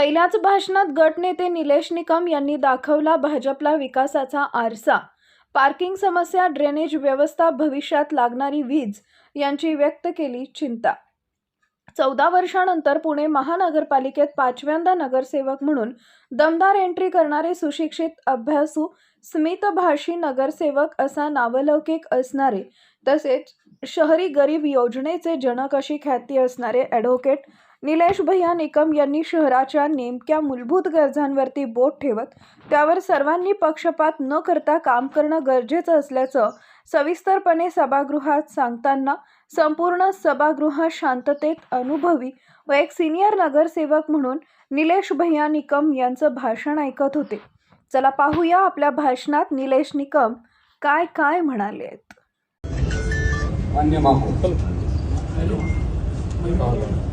पहिल्याच भाषणात गटनेते निलेश निकम यांनी दाखवला भाजपला विकासाचा आरसा. पार्किंग समस्या, ड्रेनेज व्यवस्था, भविष्यात लागणारी वीज यांची व्यक्त केली चिंता. 14 वर्षांनंतर पुणे महानगरपालिकेत 5व्यांदा नगरसेवक म्हणून दमदार एंट्री करणारे सुशिक्षित, अभ्यासू, स्मितभाषी नगरसेवक असा नावलौकिक असणारे तसेच शहरी गरीब योजनेचे जनक अशी ख्याती असणारे ॲडव्होकेट निलेश भैया निकम यांनी शहराच्या नेमक्या मूलभूत गरजांवरती बोट ठेवत त्यावर सर्वांनी पक्षपात न करता काम करणं गरजेचं असल्याचं सविस्तरपणे सभागृहात सांगताना संपूर्ण सभागृह शांततेत अनुभवी व एक सिनियर नगरसेवक म्हणून निलेश भैया निकम यांचं भाषण ऐकत होते. चला पाहूया आपल्या भाषणात निलेश निकम काय म्हणाले आहेत. मान्य महापौर,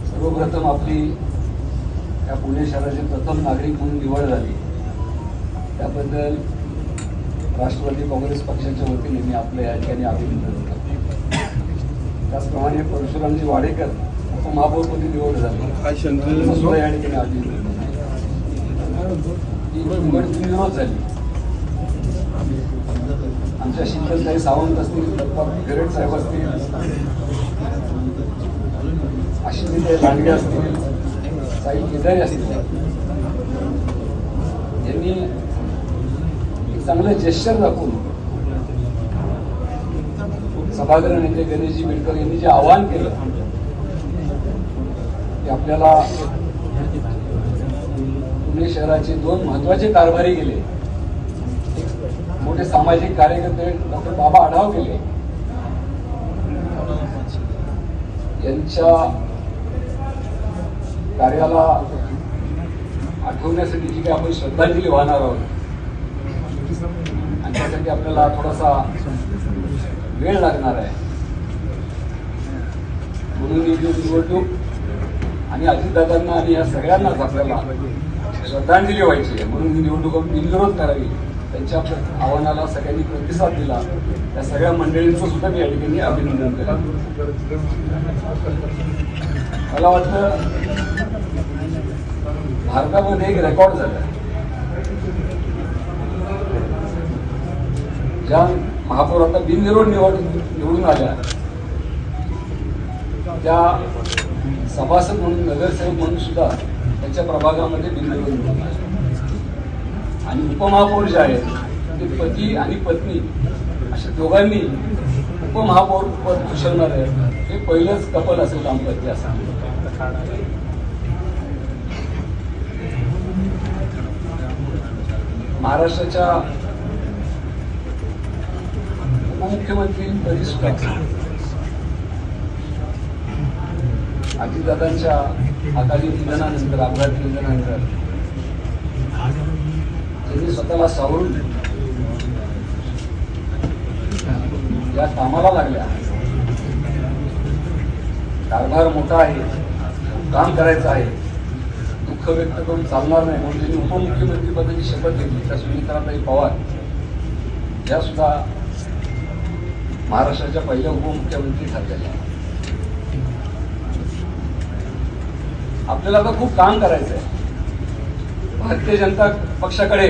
सर्वप्रथम आपली या पुणे शहराचे प्रथम नागरिक म्हणून निवड झाली त्याबद्दल राष्ट्रवादी काँग्रेस पक्षाच्या वतीने मी आपलं या ठिकाणी अभिनंदन करतो. त्याचप्रमाणे परशुरामजी वाडेकर उपमहापौरपदी निवड झाली सुद्धा या ठिकाणी अभिनंदन. ही निवड बिनविरोध झाली. आमच्या शीतलताई सावंत असतील, गरड साहेब असतील, अश्विनीताई लांडगे असतील, साई केदारी असतील, यांनी एक चांगलं जेस्चर दाखवून सभागृह नेते गणेशजी बिडकर यांनी जे आवाहन केलं की आपल्याला पुणे शहराचे 2 महत्वाचे कारभारी गेले, मोठे सामाजिक कार्यकर्ते डॉक्टर बाबा आढाव गेले, यांच्या कार्याला आठवण्यासाठी जी काही आपण श्रद्धांजली वाहणार आहोत आणि त्यासाठी आपल्याला थोडासा वेळ लागणार आहे. म्हणून ही निवडणूक आणि अजितदादांना आणि या सगळ्यांनाच आपल्याला श्रद्धांजली व्हायची आहे. म्हणून ही निवडणूक बिनविरोध करावी. त्यांच्या आव्हानाला सगळ्यांनी प्रतिसाद दिला. त्या सगळ्या मंडळींचं सुद्धा मी या ठिकाणी अभिनंदन करतो. मला वाटतं भारतामध्ये एक रेकॉर्ड झाला. ज्या महापौर आता बिनविरोध निवडून आल्या त्या सभासद म्हणून, नगरसेवक म्हणून सुद्धा त्यांच्या प्रभागामध्ये बिनविरोध निवडून आल्या. आणि उपमहापौर जे आहेत ते पती आणि पत्नी अशा दोघांनी उपमहापौर पद भूषवणार आहे. हे पहिलंच कपल असेल दाम्पत्य असं. महाराष्ट्राच्या उपमुख्यमंत्री पदी सुद्धा अजितदादांच्या अकाली निधनानंतर, अपघाती निधनानंतर त्यांनी स्वतःला सावरून या कामाला लागल्या. कारभार मोठा आहे, काम करायचं आहे, दुःख व्यक्त करून चालणार नाही म्हणून त्यांनी उपमुख्यमंत्री पदाची शपथ घेतली. त्या सुनीताताई पवार या सुद्धा महाराष्ट्राच्या पहिल्या उपमुख्यमंत्री ठरलेल्या. आपल्याला आता खूप काम करायचं आहे. भारतीय जनता पक्षाकडे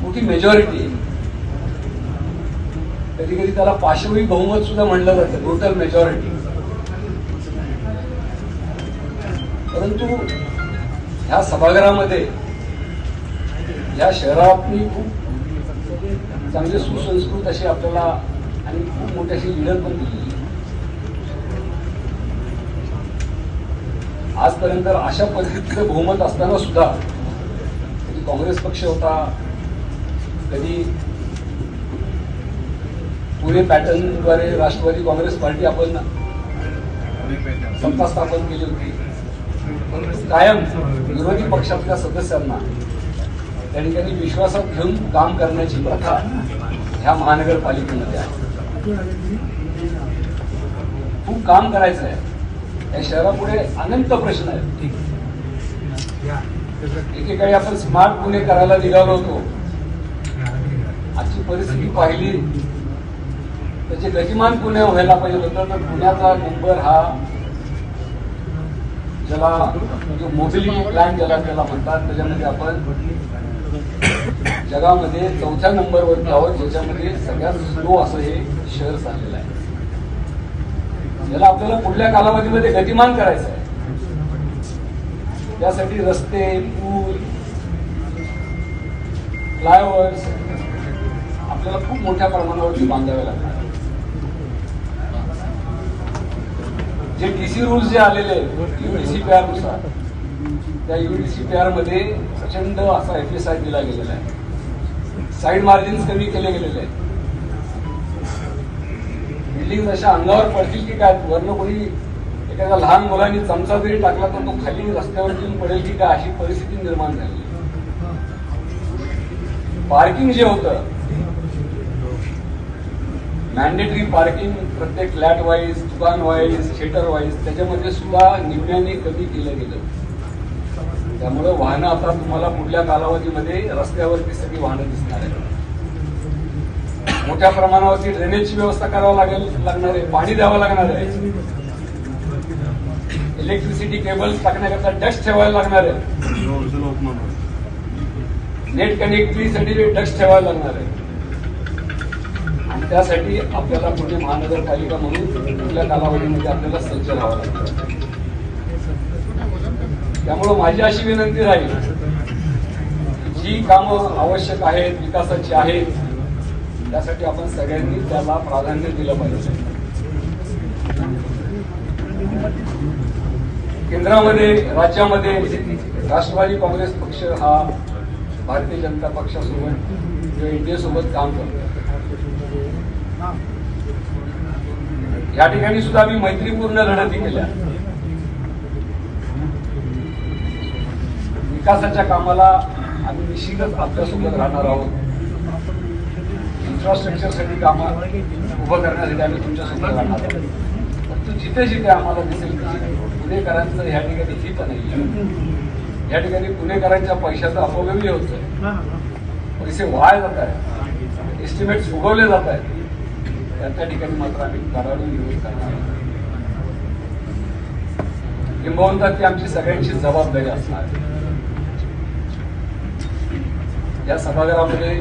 मोठी मेजॉरिटी, कधी कधी त्याला पाशवी बहुमत सुद्धा म्हणलं जातं, टोटल मेजॉरिटी. परंतु ह्या सभागृहामध्ये या शहरातली खूप चांगली सुसंस्कृत अशी आपल्याला आणि खूप मोठी अशी लीडर पण दिली. आजपर्यंत अशा परिस्थितीचं बहुमत असताना सुद्धा कधी काँग्रेस पक्ष होता, कधी पुणे पॅटर्नद्वारे राष्ट्रवादी काँग्रेस पार्टी आपण सत्ता स्थापन केली होती. कायम विरोधी पक्षातल्या सदस्यांना त्या ठिकाणी विश्वासात घेऊन काम करण्याची प्रथा ह्या महानगरपालिकेमध्ये आहे. खूप काम करायचं आहे. या शहरापुढे अनंत प्रश्न आहेत. एकेकाळी आपण स्मार्ट पुणे करायला निघालो होतो. आजची परिस्थिती पाहिली त्याचे गतिमान पुणे व्हायला पाहिजे होतं. तर पुण्याचा नंबर हा ज्याला जो मोबिलिटी प्लॅन त्याला म्हणतात, त्याच्यामध्ये आपण जगामध्ये 4थ्या नंबरवरती आहोत, ज्याच्यामध्ये सगळ्यात स्लो असं हे शहर झालेलं आहे. याला आपल्याला पुढल्या कालावधीमध्ये गतिमान करायचं आहे. त्यासाठी रस्ते, पूल, फ्लायओव्हर्स आपल्याला खूप मोठ्या प्रमाणावरती बांधावे लागतात. जे डीसी रूल्स जे आलेले आहेत UDCPR नुसार, त्या UDCPR मध्ये प्रचंड असा FSI दिला गेलेला आहे. साईड मार्जिन्स कमी केले गेलेले आहेत. बिल्डिंग अशा अंगावर पडतील की काय, वरनं कोणी एखाद्या लहान मुलांनी चमचा जरी टाकला तर तो खाली रस्त्यावरती येऊन पडेल की काय, अशी परिस्थिती निर्माण झाली. पार्किंग जे होतं, मॅन्डेटरी पार्किंग प्रत्येक फ्लॅट वाईज, दुकान वाईज, थिएटर वाईज, त्याच्यामध्ये सुद्धा निम्म्याने कमी केलं गेलं. त्यामुळे वाहनं आता तुम्हाला पुढल्या कालावधीमध्ये रस्त्यावरती सगळी वाहनं दिसणार आहेत. मोठ्या प्रमाणावरती ड्रेनेजची व्यवस्था करावी लागणार आहे, पाणी द्यावं लागणार आहे, इलेक्ट्रिसिटी केबल्स टाकण्याकरता डक्ट्स ठेवायला लागणार आहे, नेट कनेक्टिव्हिटीसाठी डक्ट्स ठेवायला लागणार आहे. आणि त्यासाठी आपल्याला पुणे महानगरपालिका म्हणून पुढल्या कालावधीमध्ये आपल्याला सज्ज राहावं लागतं. त्यामुळं माझी अशी विनंती राहील, जी कामं आवश्यक आहेत, विकासाची आहेत, त्यासाठी आपण सगळ्यांनी त्याला प्राधान्य दिलं पाहिजे. केंद्रामध्ये, राज्यामध्ये राष्ट्रवादी काँग्रेस पक्ष हा भारतीय जनता पक्षासोबत किंवा इंडिया सोबत काम करतो. या ठिकाणी सुद्धा आम्ही मैत्रीपूर्ण लढती केल्या. विकासाच्या कामाला आम्ही निश्चितच आपल्यासोबत राहणार आहोत. इन्फ्रास्ट्रक्चरसाठी कामं उभं करण्यासाठी आम्ही तुमच्यासोबत राहणार आहोत. परंतु जिथे जिथे आम्हाला दिसेल की पुणेकरांचं ह्या ठिकाणी हित नाही, या ठिकाणी पुणेकरांच्या पैशाचा अपव्यय होतोय, पैसे वाया जात आहेत, एस्टिमेट फुगवले जात आहेत, त्या ठिकाणी मात्र आम्ही कडाडून विरोध करणार आहोत. किंबहुना ती आमची सगळ्यांची जबाबदारी असणार आहे. या सभागृहामध्ये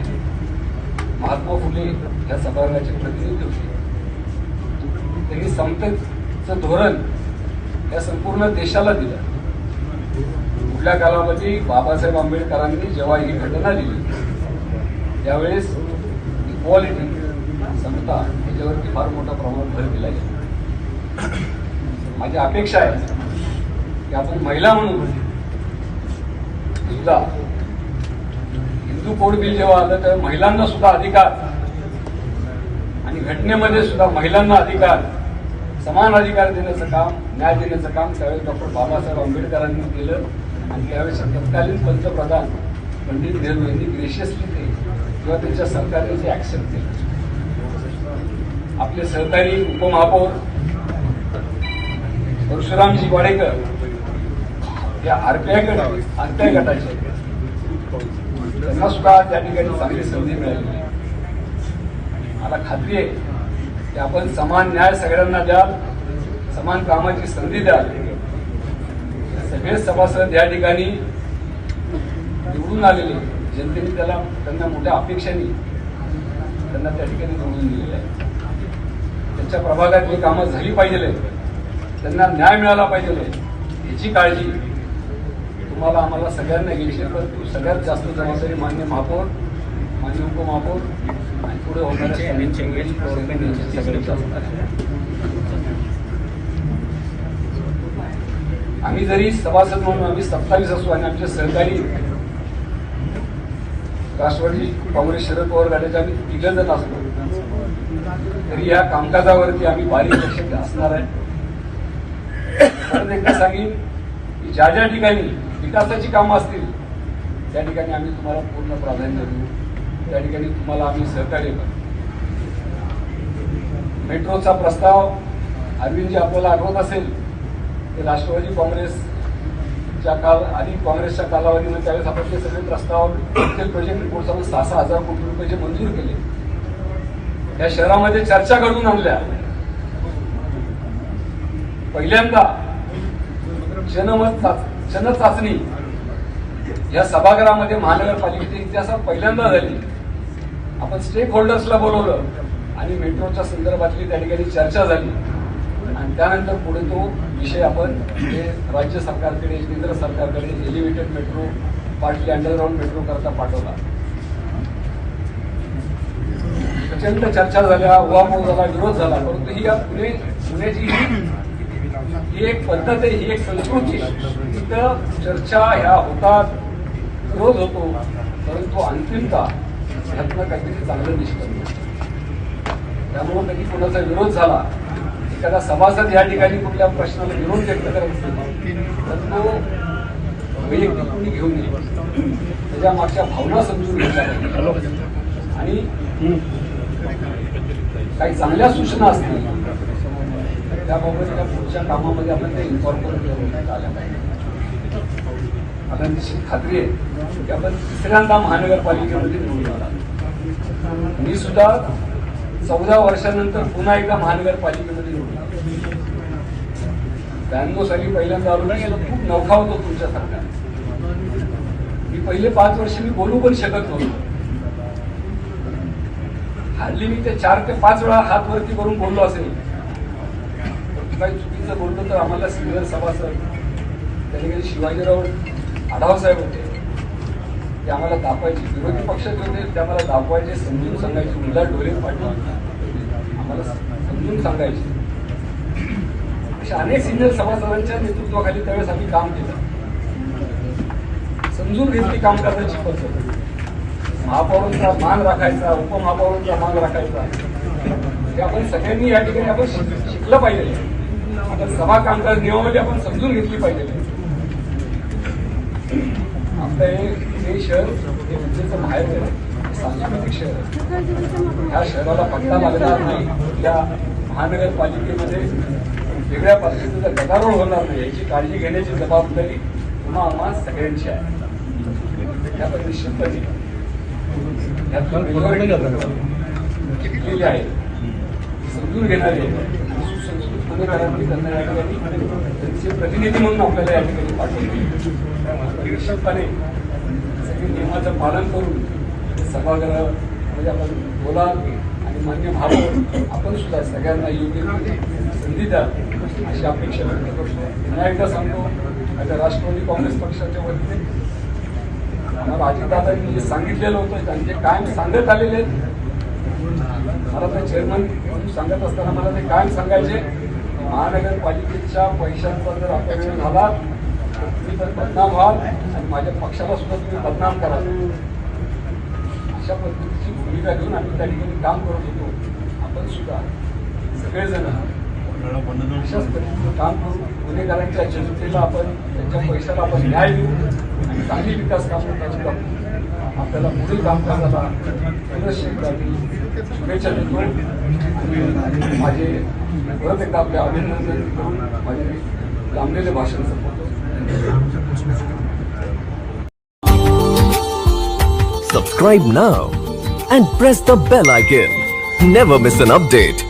महात्मा फुले या सभागृहाचे प्रतिनिधी होते. त्यांनी समतेचं धोरण या संपूर्ण देशाला दिलं. पुढल्या कालावधी बाबासाहेब आंबेडकरांनी जेव्हा ही घटना दिली त्यावेळेस इक्वॉलिटी, समता याच्यावरती फार मोठा प्रमाणात भर दिला गेला. माझी अपेक्षा आहे की आपण महिला म्हणून सुद्धा हिंदू कोड बिल जेव्हा आलं तर महिलांना सुद्धा अधिकार आणि घटनेमध्ये सुद्धा महिलांना अधिकार, समान अधिकार देण्याचं काम, न्याय देण्याचं काम त्यावेळेस डॉक्टर बाबासाहेब आंबेडकरांनी केलं. आणि त्यावेळेस तत्कालीन पंतप्रधान पंडित नेहरू यांनी ग्रेशियसली ते किंवा त्यांच्या सरकारने ते ऍक्सेप्ट केलं. आपले सहकारी उपमहापौर परशुरामजी वाडेकर या आरपीआय गटाचे, त्यांना सुद्धा त्या ठिकाणी चांगली संधी मिळाली. मला खात्री आहे की आपण समान न्याय सगळ्यांना द्याल, समान कामाची संधी द्याल. सगळे सभासद या ठिकाणी निवडून आलेले, जनतेने त्यांना मोठ्या अपेक्षांनी त्यांना त्या ठिकाणी निवडून दिलेलं आहे. त्यांच्या प्रभागात जी कामं झाली पाहिजे, त्यांना न्याय मिळाला पाहिजे, याची काळजी तुम्हाला आम्हाला सगळ्यांना घ्यायची. परंतु सगळ्यात जास्त जबाबदारी मान्य महापौर, मान्य उपमहापौर आणि पुढे होणाऱ्या सगळ्यांची असणार आहे. आम्ही जरी सभासद म्हणून आम्ही 27 असू आणि आमचे सहकारी राष्ट्रवादी काँग्रेस शरद पवार गटाचे आम्ही 3 जण असलो तरी या कामकाजावरती आम्ही बारीक लक्ष असणार आहे. परत एकदा सांगेन की ज्या ज्या ठिकाणी विकासाची कामं असतील त्या ठिकाणी आम्ही तुम्हाला पूर्ण प्राधान्य देऊ, त्या ठिकाणी तुम्हाला आम्ही सहकार्य करू. मेट्रोचा प्रस्ताव अरविंदजी आपल्याला आठवत असेल ते राष्ट्रवादी काँग्रेसच्या आणि काँग्रेसच्या कालावधीमध्ये त्यावेळेस आपण ते सगळे प्रस्ताव प्रोजेक्ट रिपोर्ट 6,000 कोटी रुपयाचे मंजूर केले. या शहरामध्ये चर्चा घडवून आणल्या. पहिल्यांदा चाचणी या सभागृहामध्ये महानगरपालिकेच्या इतिहासात पहिल्यांदा झाली. आपण स्टेक होल्डर्सला बोलवलं आणि मेट्रोच्या संदर्भातली त्या ठिकाणी चर्चा झाली आणि त्यानंतर पुढे तो विषय आपण राज्य सरकारकडे केंद्र सरकारकडे elevated metro partly underground metro करता पाठवला. प्रचंड चर्चा झाल्या, उहापोह झाला, विरोध झाला. परंतु ही पुण्याची ही एक पद्धत आहे, ही एक संस्कृती आहे. तिथं चर्चा ह्या होतात, विरोध होतो, परंतु अंतिमतः ह्यातनं काहीतरी चांगलं निष्पन्न. त्यामुळे कधी कोणाचा विरोध झाला, एखादा सभासद या ठिकाणी कुठल्या प्रश्नाला विरोध व्यक्त करत असेल तर तो वैयक्तिक कोणी घेऊन नये. त्याच्या मागच्या भावना समजून घ्यायच्या आणि काही चांगल्या सूचना असतील त्याबाबत त्या पुढच्या कामामध्ये आपण ते इन्कॉर्पोरेट करण्यात आल्या पाहिजे. मला निश्चित खात्री आहे की आपण तिसऱ्यांदा महानगरपालिकेमध्ये निवडून आला. मी सुद्धा 14 वर्षानंतर पुन्हा एकदा महानगरपालिकेमध्ये निवडून आलो. 92 साली पहिल्यांदा आलो की खूप नवखा होतो तुमच्यासारखा. मी पहिले 5 वर्ष मी बोलू पण शकत नव्हतो. हार्डली मी ते 4 ते 5 वेळा हात वरती करून बोललो असेल. काही चुकीचं बोललो तर आम्हाला सिनियर सभासद त्या ठिकाणी शिवाजीराव आढाव साहेब होते, ते आम्हाला दाखवायचे. विरोधी पक्षाचे होते ते आम्हाला दाखवायचे, समजून सांगायचे. मुला डोळे पाठवा आम्हाला समजून सांगायचे. अशा अनेक सिनियर सभासदांच्या नेतृत्वाखाली त्यावेळेस आम्ही काम केलं. समजून घेतली काम करण्याची पद्धत. महापौरांचा मान राखायचा, उपमहापौरांचा मान राखायचा, हे आपण सगळ्यांनी या ठिकाणी आपण शिकलं पाहिजे. आपण सभा कामकाज नियमावली आपण समजून घेतली पाहिजे. आपलं हे शहर हे विजेचं बाहेर आहे, सांस्कृतिक शहर आहे. ह्या शहराला पत्ता लागणार नाही, या महानगरपालिकेमध्ये वेगळ्या पद्धतीचा गदारोळ होणार नाही याची काळजी घेण्याची जबाबदारी पुन्हा आम्हा सगळ्यांची आहे. त्यात निश्चितपणे शिकलेली आहे, समजून घेणारे सुसंस्कृत पुणेकरांनी त्यांना या ठिकाणी त्यांचे प्रतिनिधी म्हणून आपल्याला या ठिकाणी पाठवले. निश्चितपणे सगळे नियमाचं पालन करून सभागृह म्हणजे आपण बोला आणि मान्य भाव आपण सुद्धा सगळ्यांना योग्य संधी द्या अशी अपेक्षा व्यक्त करतो. पुन्हा एकदा सांगतो, आता राष्ट्रवादी काँग्रेस पक्षाच्या वतीने आम्हाला अजितदादांनी जे सांगितलेलं होतं त्यांचे कायम सांगत आलेले आहेत. मला ते चेअरमन सांगत असताना मला ते कायम सांगायचे, महानगरपालिकेच्या पैशांचा जर अपव्यय झाला तर तुम्ही तर बदनाम व्हाल आणि माझ्या पक्षाला सुद्धा तुम्ही बदनाम कराल. अशा पद्धतीची भूमिका घेऊन आम्ही त्या ठिकाणी काम करत होतो. आपण सुद्धा सगळेजण अशाच पद्धतीचं काम करून गुन्हेगारांच्या जनतेला आपण त्यांच्या पैशाला आपण न्याय देऊ आणि चांगली विकास कामं करू. आपल्याला पुढील कामकाजाला शुभेच्छा देतो आणि माझे परत एकदा आपले अभिनंदन करून माझे लांबलेले भाषण संपवतो. Subscribe now and press the bell icon. Never miss an update.